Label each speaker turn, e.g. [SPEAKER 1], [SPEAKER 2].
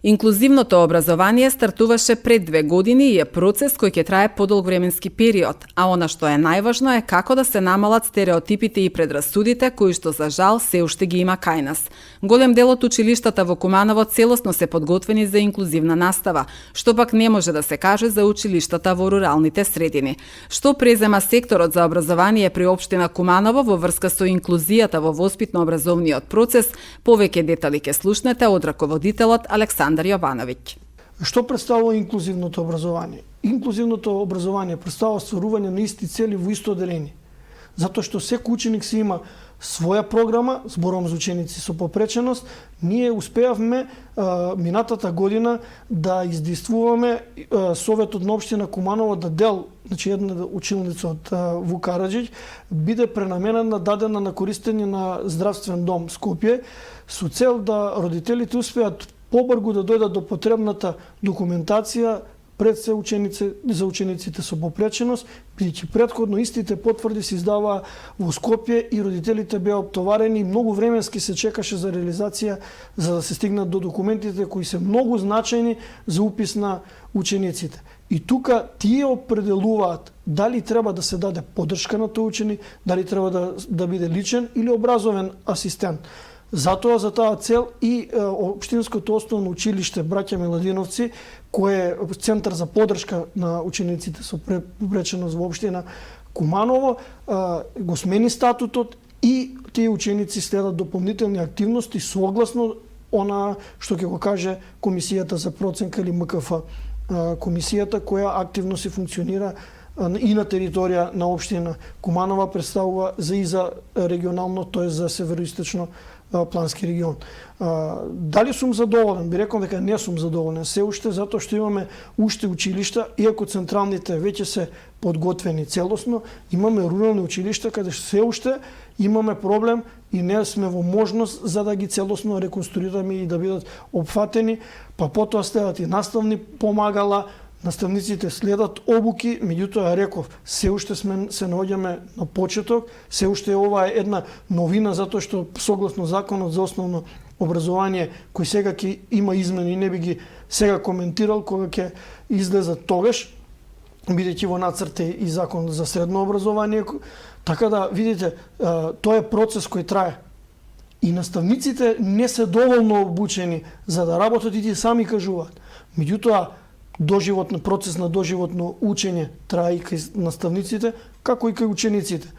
[SPEAKER 1] Инклузивното образование стартуваше пред 2 години и е процес кој ќе трае подолг временски период, а она што е најважно е како да се намалат стереотипите и предрасудите кои што за жал се уште ги има кај нас. Голем дел од училиштата во Куманово целосно се подготвени за инклузивна настава, што пак не може да се каже за училиштата во руралните средини. Што презема секторот за образование при општина Куманово во врска со инклузијата во воспитно-образовниот процес, повеќе детали ќе слушнете од раководителот Александар Јовановиќ.
[SPEAKER 2] Што представува инклузивното образование? Инклузивното образование представува стварување на исти цели во исто оделение. Затоа што секој ученик си има своја програма, зборувам за ученици со попреченост, ние успеавме минатата година да издействуваме Советот на општина Куманово да дел, значи една училница од Вук Караџиќ биде пренаменена, дадена на користење на здравствен дом Скопје, со цел да родителите успеат побрзо да дојдат до потребната документација пред се за учениците со попреченост, бидејќи претходно истите потврди се издаваа во Скопје и родителите беа оптоварени и многу временски се чекаше за реализација за да се стигнат до документите кои се многу значајни за упис на учениците. И тука тие определуваат дали треба да се даде поддршка на тој ученик, дали треба да биде личен или образовен асистент. Затоа за таа цел и Општинското основно училиште Браќа Миладиновци, кој е центар за поддршка на учениците со попреченост во општина Куманово, го смени статутот и тие ученици следат дополнителни активности согласно она што ќе го каже Комисијата за проценка или МКФ, комисијата која активно се функционира и на територија на општина Куманова, представува за регионално, тоа за североисточно плански регион. Дали сум задоволен? Би рекол дека не сум задоволен се уште, затоа што имаме уште училишта, иако централните веќе се подготвени целосно, имаме рурални училишта каде се уште имаме проблем и не сме во можност за да ги целосно реконструираме и да бидат опфатени, па потоа следат и наставни помагала, наставниците следат обуки, меѓутоа реков, се уште се наоѓаме на почеток, се уште ова е една новина затоа што согласно законот за основно образование кој сега ќе има измени, не би ги сега коментирал кога ќе излезат тогаш, бидејќи во нацрт е и закон за средно образование, така да видите, тоа е процес кој трае. И наставниците не се доволно обучени за да работат и тие сами кажуваат. Меѓутоа процес на доживотно учење трае и кај наставниците, како и кај учениците.